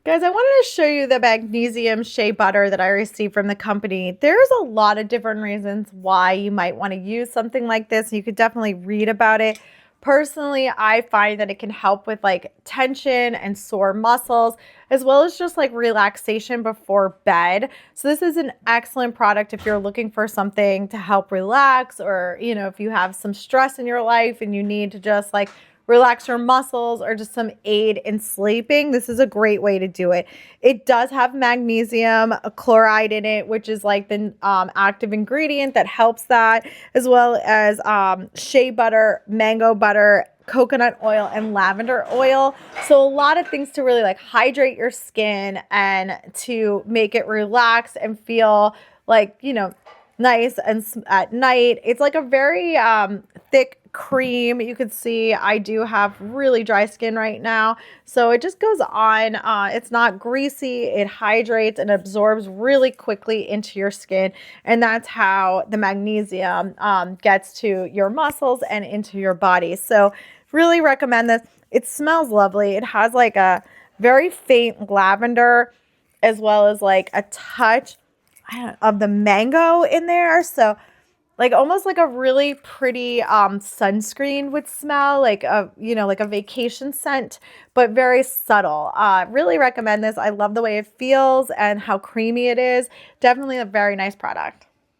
Guys, I wanted to show you the magnesium shea butter that I received from the company. There's a lot of different reasons why you might want to use something like this. You could definitely read about it. Personally, I find that it can help with like tension and sore muscles, as well as just like relaxation before bed. So this is an excellent product if you're looking for something to help relax, or, if you have some stress in your life and you need to just like relax your muscles or just some aid in sleeping. This is a great way to do it. It does have magnesium chloride in it, which is like the active ingredient that helps that, as well as shea butter, mango butter, coconut oil, and lavender oil. So a lot of things to really like hydrate your skin and to make it relax and feel like, nice and at night. It's like a very thick cream. You can see I do have really dry skin right now, so it just goes on. It's not greasy. It hydrates and absorbs really quickly into your skin, and that's how the magnesium gets to your muscles and into your body. So really recommend this. It smells lovely. It has like a very faint lavender, as well as like a touch of the mango in there. So like almost like a really pretty sunscreen would smell, like like a vacation scent, but very subtle. Really recommend this. I love the way it feels and how creamy it is. Definitely a very nice product.